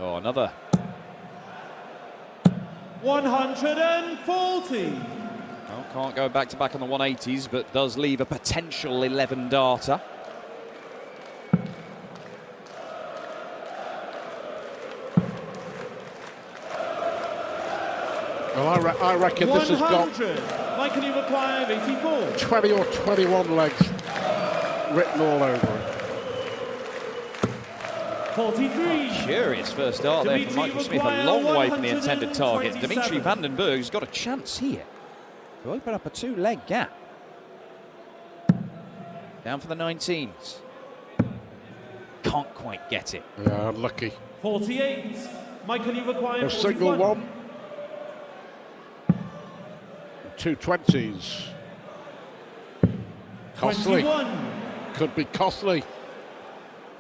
Oh, another. 140. Well, can't go back-to-back on the 180s, but does leave a potential 11-darter. Well, I reckon this has got Michael, you require 84. 20 or 21 legs written all over it. 43. Curious first start there from Michael Smith, a long way from the intended target. Dimitri Vandenberg's got a chance here to open up a two-leg gap. Down for the 19s. Can't quite get it. Yeah, unlucky. 48. Michael, you require A single one. 2 20s. Costly. 21. Could be costly.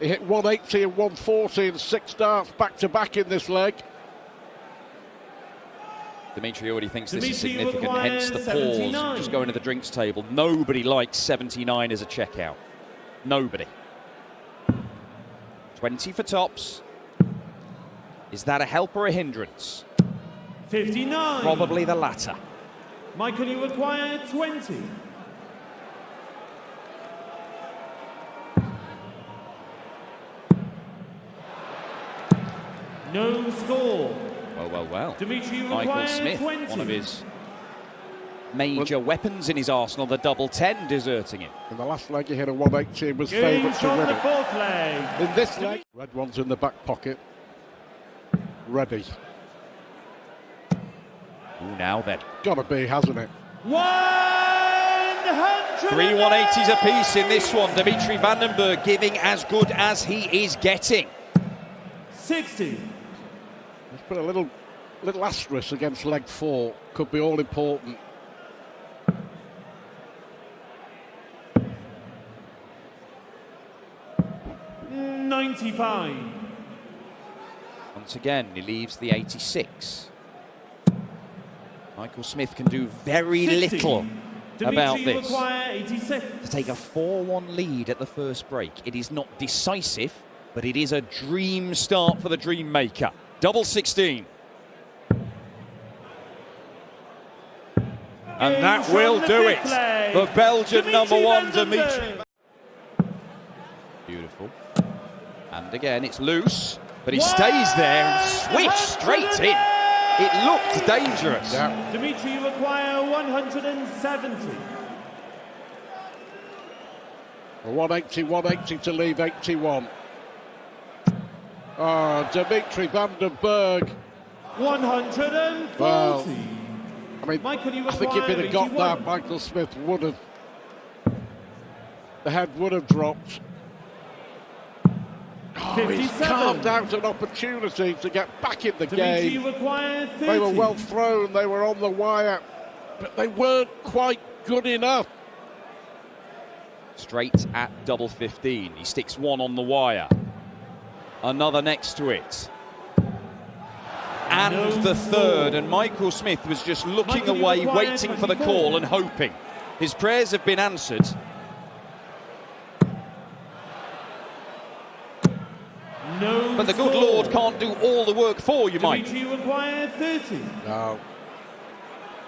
He hit 180 and 140 and 6 darts back-to-back in this leg. Dimitri already thinks this is Dimitri significant, hence the 79. pause. Just going to the drinks table. Nobody likes 79 as a checkout. Nobody. 20 for tops. Is that a help or a hindrance? 59. Probably the latter. Michael, you require 20. No score. Well. Dimitri, you Michael require Smith, 20. one of his major weapons in his arsenal, the double 10 deserting him. In the last leg he hit a 180 and was Game favourite to from win the it. fourth leg. In this leg, red one's in the back pocket. Ready. Ooh, now then. Gotta be, hasn't it? 100. 3 180s apiece in this one. Dimitri Vandenberg giving as good as he is getting. 60. Let's put a little asterisk against leg 4. Could be all important. $95. Once again, he leaves the 86. Michael Smith can do very 60. little about Dimitri, you this. require 86. To take a 4-1 lead at the first break. It is not decisive, but it is a dream start for the dream maker. Double 16. And that will do it for Belgian #1, Dimitri. Beautiful. And again, it's loose, but he stays there and swish straight in. It looked dangerous. Yeah. Dimitri, you require 170. 180 to leave 81. Oh, Dimitri Vandenberg. 140. Well, I mean, Michael, you I think if he'd have got 81. that, Michael Smith would have, the head would have dropped. Oh, he's 57. carved out an opportunity to get back in the Dimitri, you game. require 30. They were well thrown, they were on the wire, but they weren't quite good enough. Straight at double 15. He sticks one on the wire. Another next to it. And the third. And Michael Smith was just looking away, waiting for the call and hoping. His prayers have been answered. No But the good score. Lord can't do all the work for you, Mike. Dimitri, you require 30. No.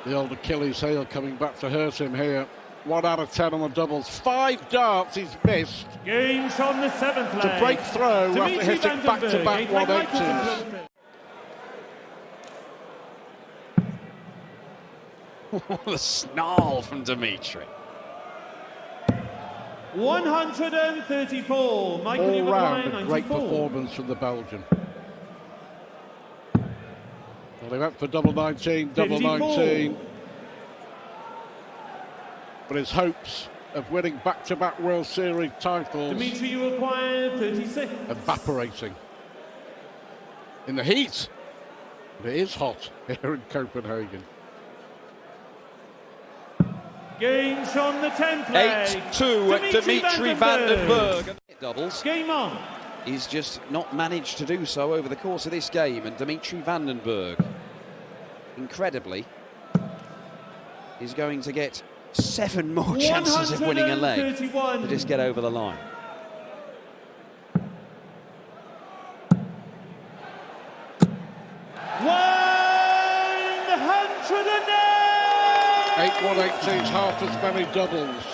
The old Achilles heel coming back to hurt him here. 1 out of 10 on the doubles. 5 darts he's missed. Games from the seventh leg. To break through Dimitri after hitting Vandenberg, back-to-back 8 leg 180s. The snarl from Dimitri. 134. Michael, you All require round a 94. great performance from the Belgian. Well, they went for double 19, double 54. 19. But his hopes of winning back-to-back World Series titles Dimitri, you require 36. evaporating. In the heat. It is hot here in Copenhagen. Games from the 10th leg. 8-2 Dimitri Vandenberg. Doubles. Game on. He's just not managed to do so over the course of this game. And Dimitri Vandenberg, incredibly, is going to get 7 more chances of winning a leg to just get over the line. 108! 8-1-18's half as many doubles.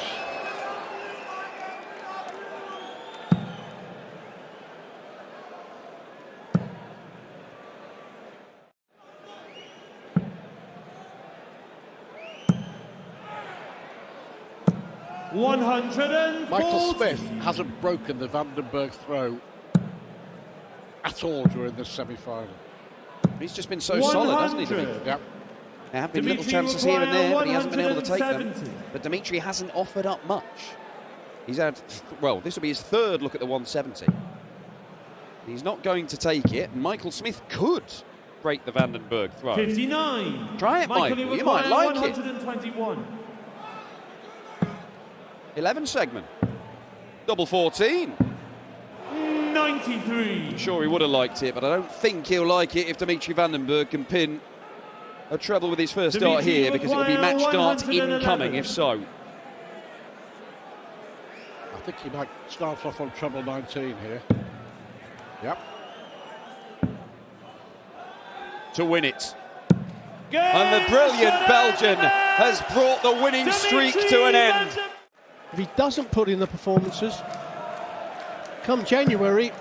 Michael Smith hasn't broken the Vandenberg throw at all during this semi-final. He's just been so solid, hasn't he, Dimitri? Yep. There have been little chances here and there, but he hasn't been able to take them. But Dimitri hasn't offered up much. He's had, well, this will be his third look at the 170. He's not going to take it. Michael Smith could break the Vandenberg throw. 59. Try it, Michael. You might like 121. it. 11 segment. Double 14. 93. I'm sure he would have liked it, but I don't think he'll like it if Dimitri Vandenberg can pin a treble with his first dart here, because it will be match dart incoming if so. I think he might start off on treble 19 here. Yep. To win it. And the brilliant Belgian has brought the winning streak to an end. If he doesn't put in the performances, come January,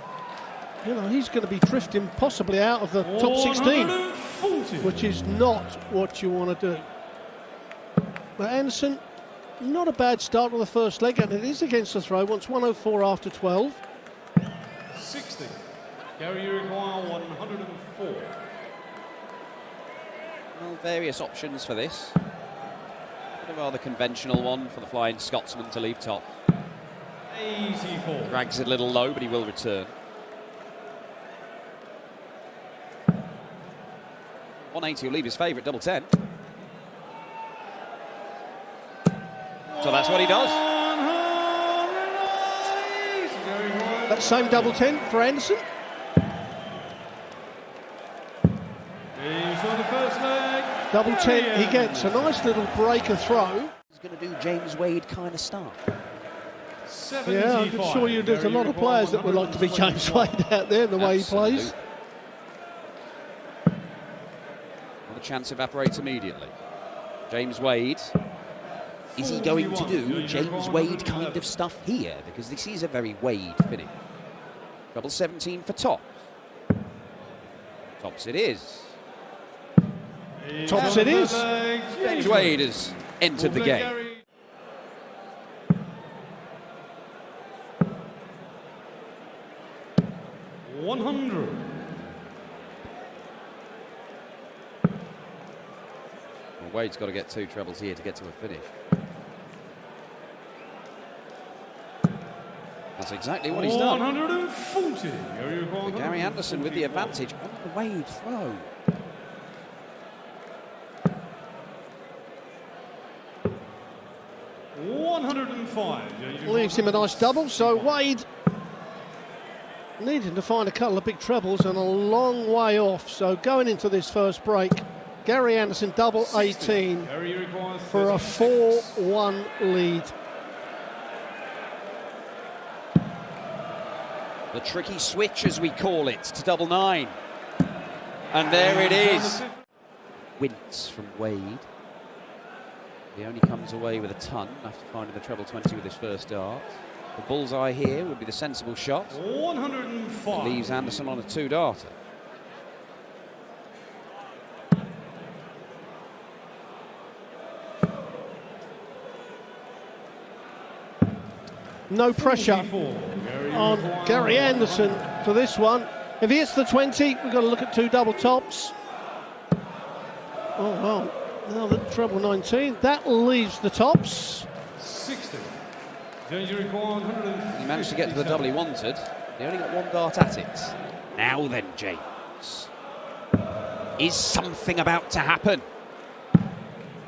you know, he's going to be drifting possibly out of the top 16, which is not what you want to do. But Anderson, not a bad start on the first leg, and it is against the throw. Wants 104 after 12. 60. Gary, you require 104. Well, various options for this. A rather conventional one for the Flying Scotsman to leave top. 84. Drags it a little low, but he will return. 180 will leave his favourite, double 10. So that's what he does. That same double 10 for Anderson. He's on the first leg. Double 10, he gets a nice little breaker throw. He's going to do James Wade kind of start. Yeah, I can assure you there's a lot of players that would like to be James Wade out there, the way he plays. Well, the chance evaporates immediately. James Wade. Is he going to do James Wade kind of stuff here? Because this is a very Wade finish. Double 17 for tops. Tops it is. Tops it is. James Wade has entered the game. 100. Well, Wade's got to get two trebles here to get to a finish. That's exactly what he's done. 140. But Gary Anderson with the advantage on the Wade throw. Leaves him a nice double, so Wade needing to find a couple of big trebles and a long way off. So going into this first break, Gary Anderson double 18 for a 4-1 lead. The tricky switch, as we call it, to double 9. And there it is. Wince from Wade. He only comes away with a ton after finding the treble 20 with his first dart. The bullseye here would be the sensible shot. 105. It leaves Anderson on a 2-darter. No pressure on Gary Anderson for this one. If he hits the 20, we've got to look at two double tops. Oh, well, now the treble 19. That leaves the tops. 60. He managed to get to the double he wanted. He only got one dart at it. Now then, James. Is something about to happen?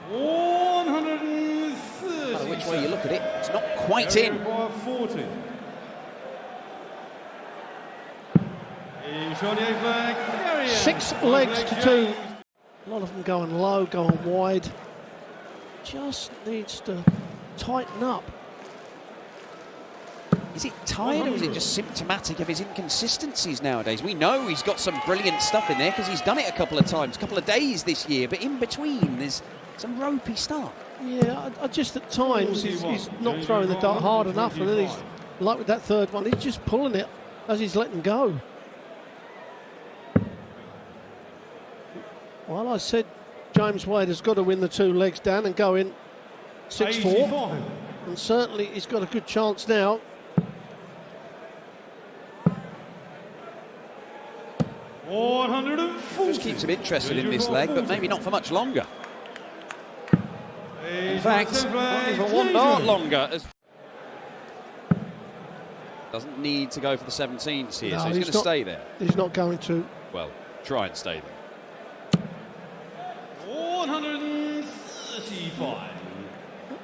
130. No matter which way you look at it, it's not quite in. 40. 6 legs to 2. A lot of them going low, going wide. Just needs to tighten up. Is it tired, or is it just symptomatic of his inconsistencies nowadays? We know he's got some brilliant stuff in there because he's done it a couple of times, a couple of days this year, but in between there's some ropey stuff. Yeah, I just at times he's not throwing the dart hard enough, and then he's, like with that third one, he's just pulling it as he's letting go. Well, I said James Wade has got to win the 2 legs down and go in 6-4, and certainly he's got a good chance now. Just keeps him interested in this leg, but maybe not for much longer. In fact, not even 1 dart longer. Doesn't need to go for the 17s here, so he's going to stay there. He's not going to. Well, try and stay there. 135.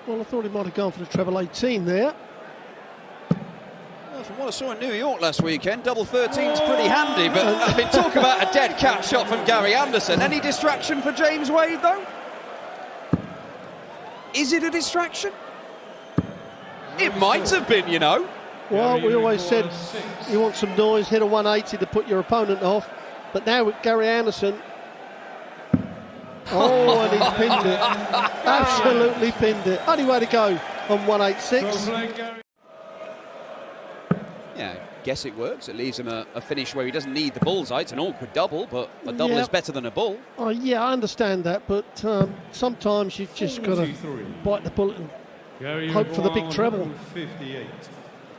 Well, I thought he might have gone for the treble 18 there. Well, from what I saw in New York last weekend, double 13's pretty handy, but I mean, talk about a dead cat shot from Gary Anderson. Any distraction for James Wade, though? Is it a distraction? It might have been, you know. Well, we always said you want some noise, hit a 180 to put your opponent off. But now with Gary Anderson, oh, and he's pinned it. Absolutely pinned it. Only way to go on 186. Yeah, guess it works. It leaves him a finish where he doesn't need the bullseye. It's an awkward double, but a double is better than a bull. Oh, yeah, I understand that, but sometimes you've just got to bite the bullet and hope for the big treble. 58.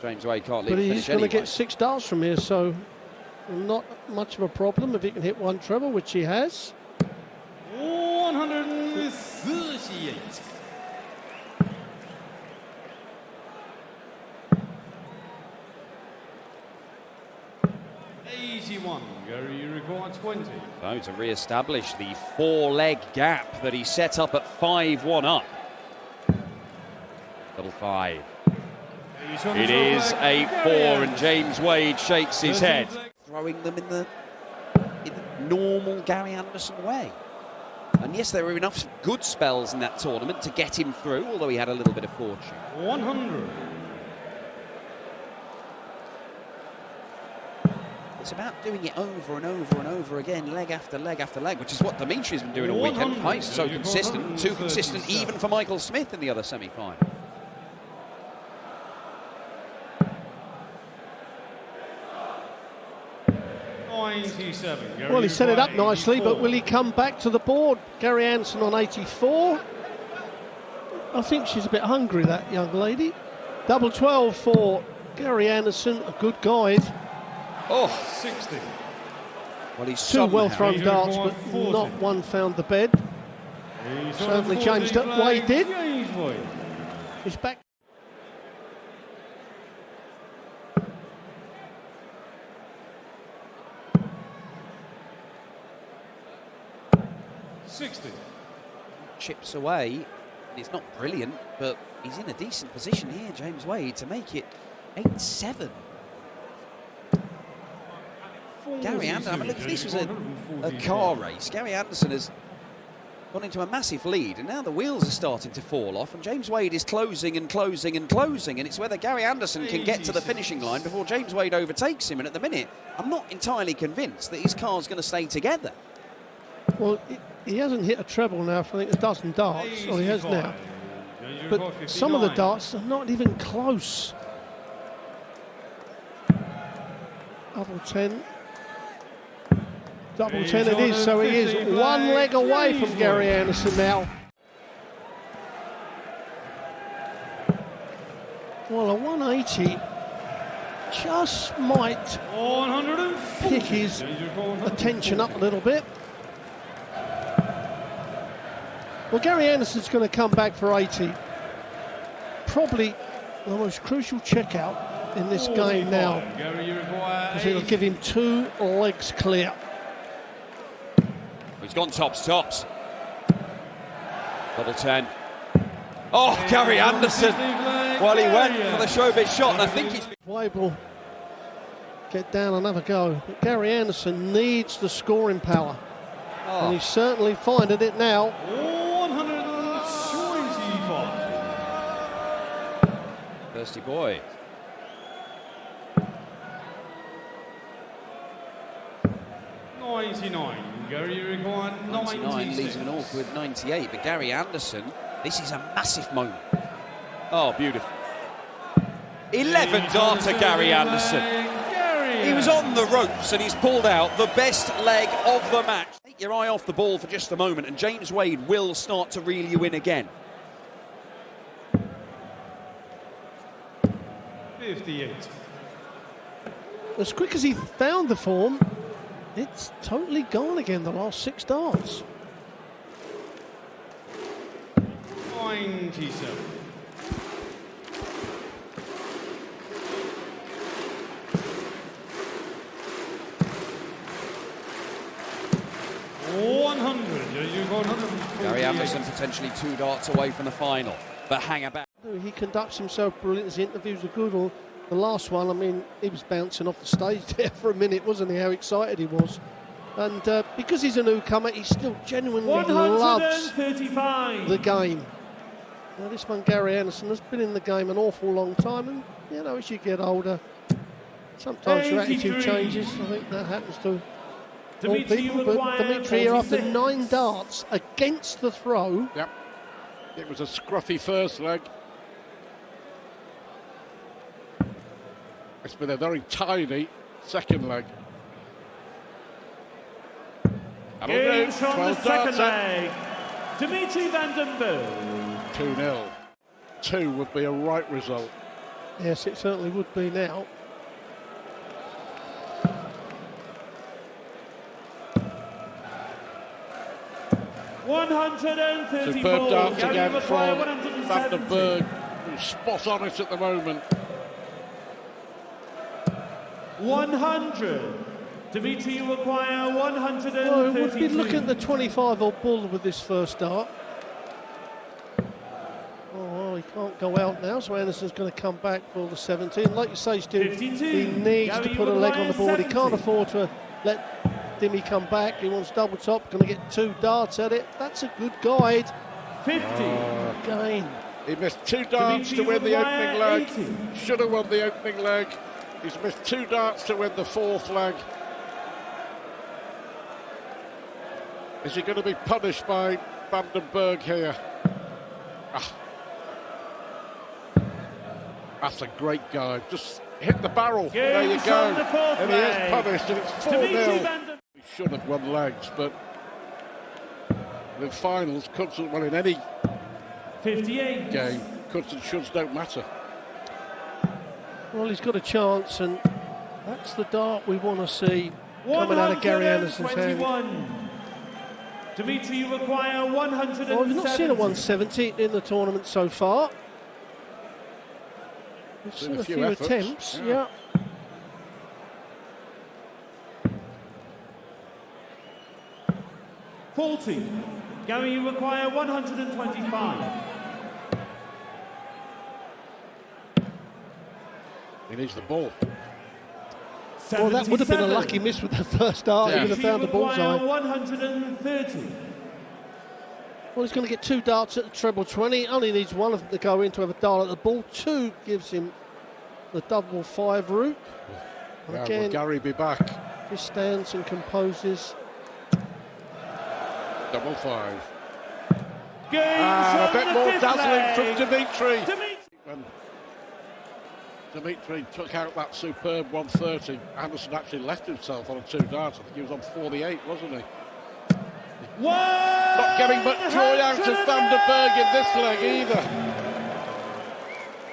James Wade can't leave But the he's finish going to anyway. get 6 darts from here, so not much of a problem if he can hit 1 treble, which he has. 138. Gary, you require 20. So to re-establish the 4-leg gap that he set up at 5-1 up. Double 5. It is 8-4, and James Wade shakes his head. Throwing them in the normal Gary Anderson way. And yes, there were enough good spells in that tournament to get him through, although he had a little bit of fortune. 100. It's about doing it over and over and over again, leg after leg after leg, which is what Dimitri's been doing all weekend. He's so consistent, too consistent even for Michael Smith in the other semi-final. Well, he set it up nicely, but will he come back to the board? Gary Anderson on 84. I think she's a bit hungry, that young lady. Double 12 for Gary Anderson, a good guide. Oh, 60. Well, he's 2 well-thrown darts, but not one found the bed. Certainly James Wade did. He's back. Chips away. It's not brilliant, but he's in a decent position here, James Wade, to make it 8-7. Gary Anderson, I mean, look, if this was a car race, Gary Anderson has gone into a massive lead, and now the wheels are starting to fall off, and James Wade is closing and closing and closing, and it's whether Gary Anderson can get to the finishing line before James Wade overtakes him, and at the minute, I'm not entirely convinced that his car's going to stay together. Well, he hasn't hit a treble now for I think a dozen darts, or he has now. But some of the darts are not even close. Double 10. Double 10 it is, so he is 1 leg away from Gary Anderson now. Well, a 180 just might pick his attention up a little bit. Well, Gary Anderson's going to come back for 80. Probably the most crucial checkout in this game now, because it'll give him 2 legs clear. He's gone tops. Double 10. Oh, Gary Anderson. Well, he went for the showbiz shot, and I think he's... Wade will get down and have a go, but Gary Anderson needs the scoring power, and he's certainly finding it now. 125. Thirsty boy. 99. Gary required 99 leaves him an awkward 98, but Gary Anderson, this is a massive moment. Oh, beautiful. 11 darter Gary Anderson. He was on the ropes and he's pulled out the best leg of the match. Take your eye off the ball for just a moment and James Wade will start to reel you in again. 58. As quick as he found the form, it's totally gone again, the last 6 darts. 97. Gary Anderson potentially 2 darts away from the final, but hang about. He conducts himself brilliant. His interviews are good. Or the last one, I mean, he was bouncing off the stage there for a minute, wasn't he? How excited he was. And because he's a newcomer, he still genuinely loves the game. Now, this one, Gary Anderson, has been in the game an awful long time, and you know, as you get older, sometimes your attitude changes. I think that happens to all people. But Dimitri here after 9 darts against the throw. Yep. It was a scruffy first leg. It's been a very tidy second leg. Game from the second leg. Dimitri Vandenberg. 2-0. 2 would be a right result. Yes, it certainly would be now. Superb dance again from Vandenberg, who's spot on it at the moment. 100. Dimitri, you require 132. Well, we'll be looking at the 25-odd ball with this first dart. Oh, well, he can't go out now, so Anderson's going to come back for the 17. Like you say, Stu, he needs to put a leg on the board. 70. He can't afford to let Dimmy come back. He wants double top, going to get 2 darts at it. That's a good guide. 50. Again. He missed 2 darts to win the opening leg. Should have won the opening leg. He's missed 2 darts to win the 4th leg. Is he going to be punished by Vandenberg here? Ah. That's a great guide. Just hit the barrel. There you go. And he is punished, and it's 4-0. He should have won legs, but in finals, cuts and well in any 58 game, cuts and shoulds don't matter. Well, he's got a chance, and that's the dart we want to see coming out of Gary Anderson's hand. Dimitri, you require 170. Well, we've not seen a 170 in the tournament so far. We've seen a few attempts, yeah. $40. Gary, you require 125. He needs the ball. Well, that would have been a lucky miss with the first dart. He would have found the bullseye. 130. Well, he's going to get 2 darts at the treble 20. Only needs 1 of them to go in to have a dart at the ball. 2 gives him the double 5 route. And Yeah, again, will Gary be back? he stands and composes. Double 5. A bit more dazzling from Dimitri. When Dimitri took out that superb 130, Anderson actually left himself on a 2 darts. I think he was on 48, wasn't he? Not getting much joy out of Vandenberg in this leg either.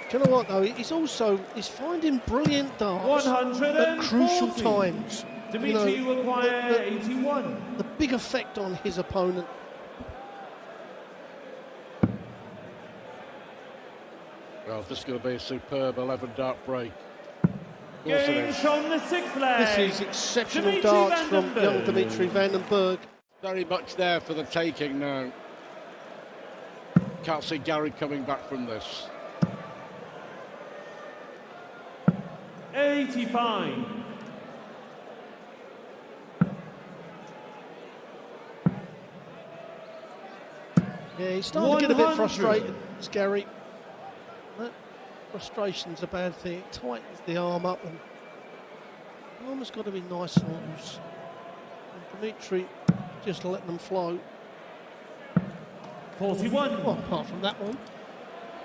Do you know what though? He's finding brilliant darts at crucial times. Dimitri, you require 81. The big effect on his opponent. Well, this is going to be a superb 11 dart break. Game from the 6th leg. This is exceptional darts from young Dimitri Vandenberg. Very much there for the taking now. Can't see Gary coming back from this. 85. Yeah, he's starting to get a bit frustrated, it's Gary. That frustration's a bad thing. It tightens the arm up, and the arm has got to be nice and loose. Dimitri just letting them flow. 41. Well, apart from that one.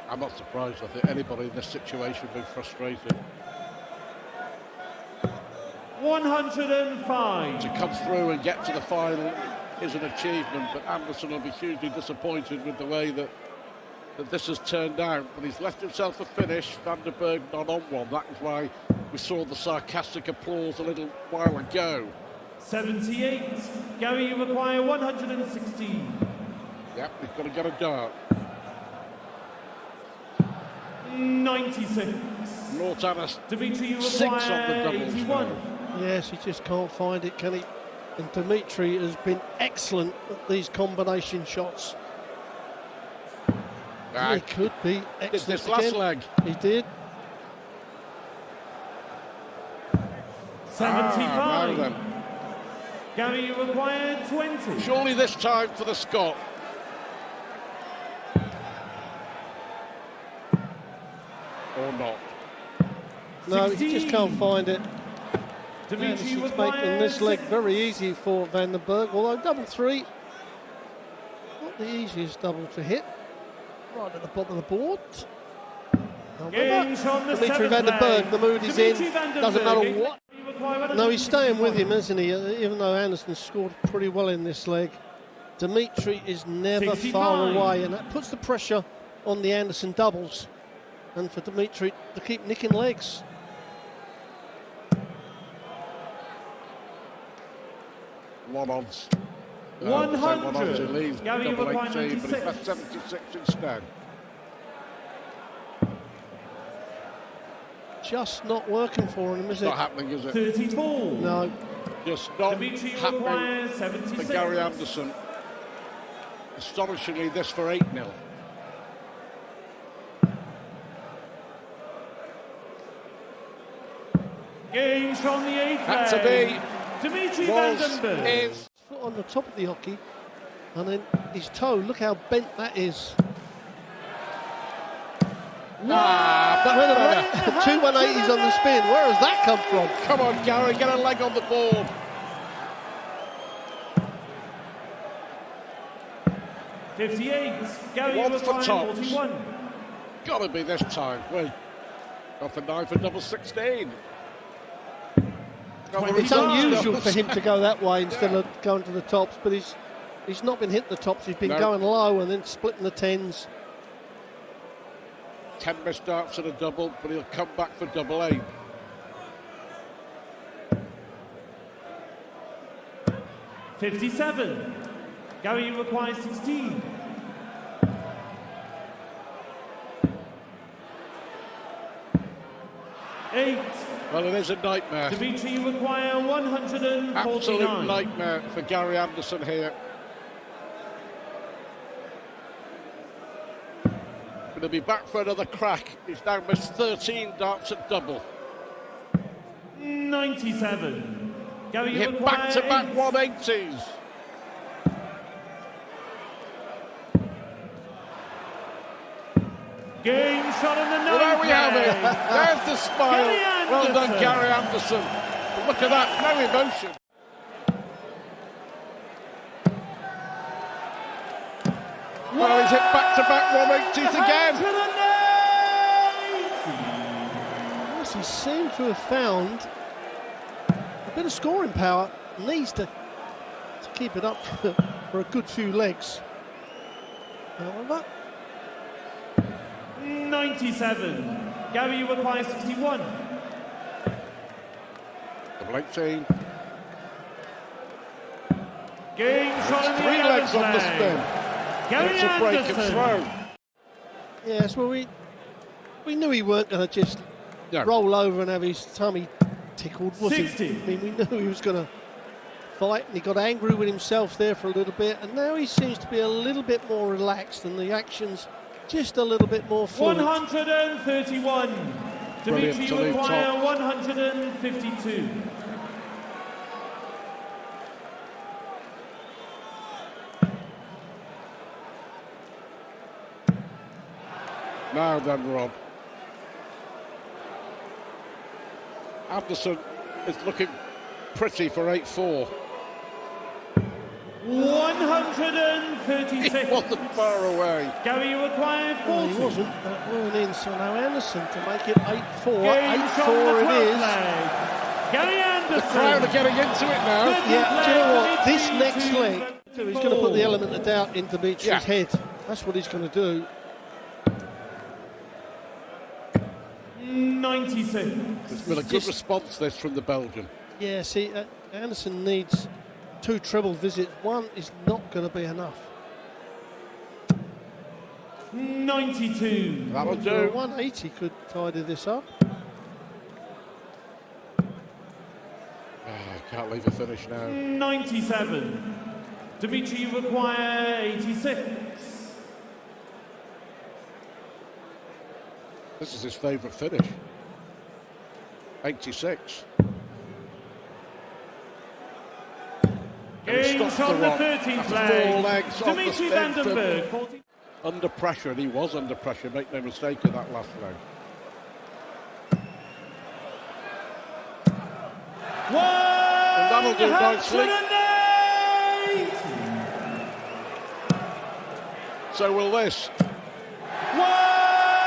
I'm not surprised. I think anybody in this situation would be frustrated. 105. To come through and get to the final is an achievement, but Anderson will be hugely disappointed with the way that this has turned out. But he's left himself a finish. Van der Berg not on one. That is why we saw the sarcastic applause a little while ago. 78. Gary, you require 116. Yep, he's got to get a dart. 96. North Annis Dimitri, you 6 on the require doubles 81. now. Yes, he just can't find it, can he? And Dimitri has been excellent at these combination shots. He could be Did excellent this last again. leg. He did. 75. Now then. Gary, you require 20. Surely this time for the Scot. Or not. No, he 16. just can't find it. Dimitri, you He's require making this leg 6. very easy for Van der Berg, although double three, not the easiest double to hit. Right at the bottom of the board. Games from the Dimitri 7th Van der Berg, leg. the mood he's in, Dimitri Van der doesn't Berg, matter what. you require No, he's staying with him, 161. isn't he? Even though Anderson scored pretty well in this leg. Dimitri is never 65. far away, and that puts the pressure on the Anderson doubles. And for Dimitri to keep nicking legs. One odds. 100. One odds he leaves Gary, you double require 18, but he's 96. left 76 instead. Just not working for him, is It's it? not happening, is it? 34. No. Just not Dimitri, you happening require for 76. Gary Anderson. Astonishingly, this for 8-0. Games from the 8th Had to leg. be, Dimitri Van was, der Berg. is. Foot on the top of the hockey, and then his toe, look how bent that is. Wait a minute. 2 180s on the spin. Where has that come from? Come on, Gary, get a leg on the board. Gary, you One for require tops. 41. Gotta be this time. Wait. Got the 9 for double 16. It's unusual for him to go that way instead of going to the tops, but he's not been hitting the tops. He's been going low and then splitting the tens. 10 missed darts and a double, but he'll come back for double 8. .57. Gary, you require 16. Eight. Well, it is a nightmare. Dimitri, you require 149. Absolute nightmare for Gary Anderson here. Going to be back for another crack. He's now missed 13 darts at double. 97. Gary, you Hit require back-to-back 8. 180s. Game shot in the Well, there we have it. leg. There's the smile. Gary Well done, Anderson. Gary Anderson. But look at that, no emotion. Well, he's hit back-to-back 180s again. To the net. Yes, he seemed to have found a bit of scoring power. Needs to keep it up for a good few legs. However, 97. Gary, you require 61. Double 18. Game shot in the 3 legs on the leg. spin. Gary It's a break and Anderson. throw. yes, well, we knew he weren't going to just Yeah. roll over and have his tummy tickled, was 60. he? I mean, we knew he was going to fight, and he got angry with himself there for a little bit, and now he seems to be a little bit more relaxed, and the action's just a little bit more fluid. 131. Brilliant Dimitri, to you leave require top. 152. Now then, Rob. Anderson is looking pretty for 8-4. 136. He wasn't far away. Gary, you require No, 40. he wasn't. That weren't in, so now Anderson to make it 8-4. Game 8-4 it is. Gary Anderson. The crowd are getting into it now. Yeah, do you know what? This next leg, he's going to put the element of doubt in Dimitri's head. That's what he's going to do. 96. It's been a good response, this, from the Belgian. Yeah, see, Anderson needs 2 treble visits. 1 is not going to be enough. 92. That'll So do. 180 could tidy this up. Can't leave a finish now. 97. Dimitri, you require 86. This is his favourite finish. 86. Games on the 13th Four leg. legs on the Dimitri spin. Vandenberg. 40. Under pressure, and he was under pressure. Make no mistake of that last leg. And that'll do nicely. 180. So will this.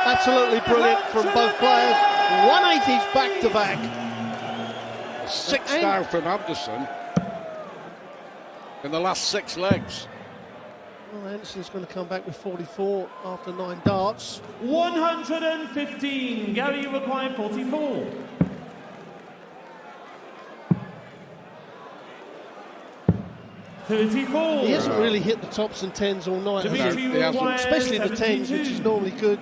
Absolutely brilliant from both players. 180s back to back. 6 now from Anderson in the last 6 legs. Well, Anderson's going to come back with 44 after 9 darts. 115. Gary, you require 44. He hasn't really hit the tops and 10s all night, Dimitri, you require especially the 10s, which is normally good.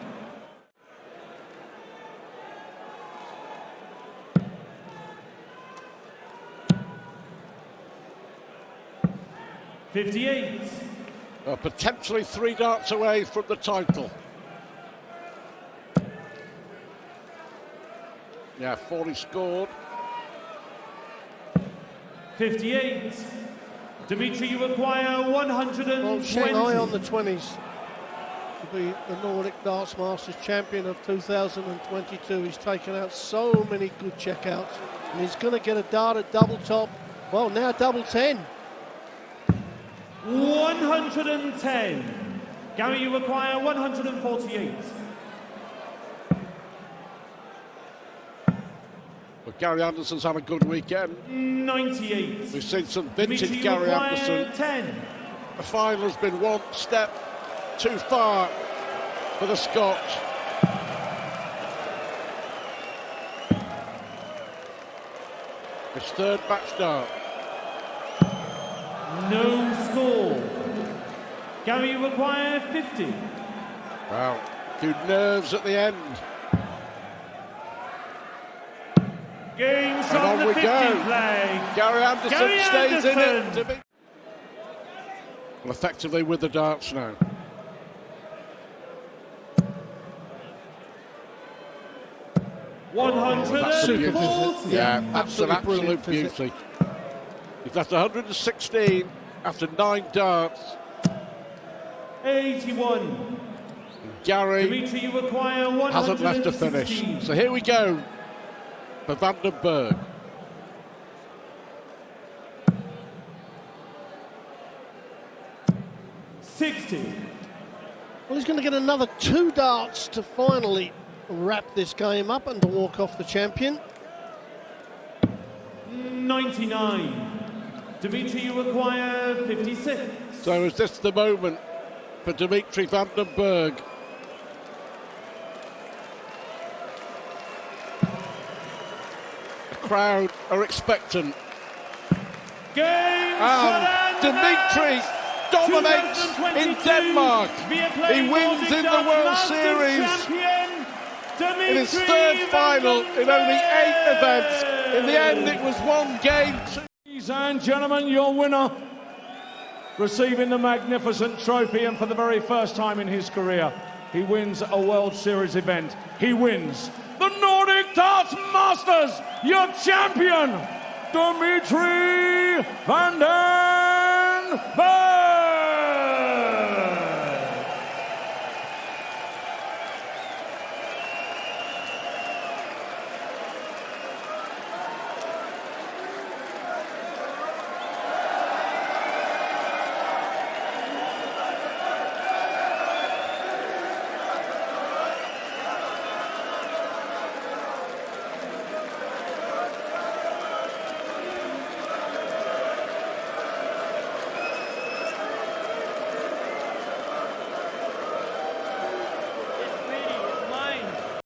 $58. Potentially 3 darts away from the title. Yeah, 40 scored. 58. Dimitri, you require 120. Well, Shanghai on the 20s to be the Nordic Darts Masters champion of 2022. He's taken out so many good checkouts, and he's going to get a dart at double top. Well, now double 10. 110. Gary, you require 148. But Gary Anderson's had a good weekend. 98. We've seen some Dimitri, vintage you Gary require Anderson. 10. The final has been one step too far for the Scotch. His 3rd match dart. No score. Gary, you require 50. Wow, few nerves at the end. Games And on on the we 50 go. flag. Gary Anderson Gary stays in Anderson. it. Well, effectively with the darts now. That's super $140. visit. Yeah, Yeah, that's an absolutely absolute brilliant beauty. He's at 116 after 9 darts. 81. Gary Dimitri, you require 116. hasn't left to finish. So here we go for Vandenberg. Well, he's going to get another 2 darts to finally wrap this game up and to walk off the champion. 99. Dimitri, you require 56. So is this the moment for Dimitri Vandenberg? The crowd are expectant. Game And Dimitri dominates in Denmark. He wins in the World Series in his 3rd final in only 8 events. In the end, it was 1 game. Ladies and gentlemen, your winner, receiving the magnificent trophy, and for the very first time in his career, he wins a World Series event. He wins the Nordic Darts Masters, your champion, Dimitri Vandenberg.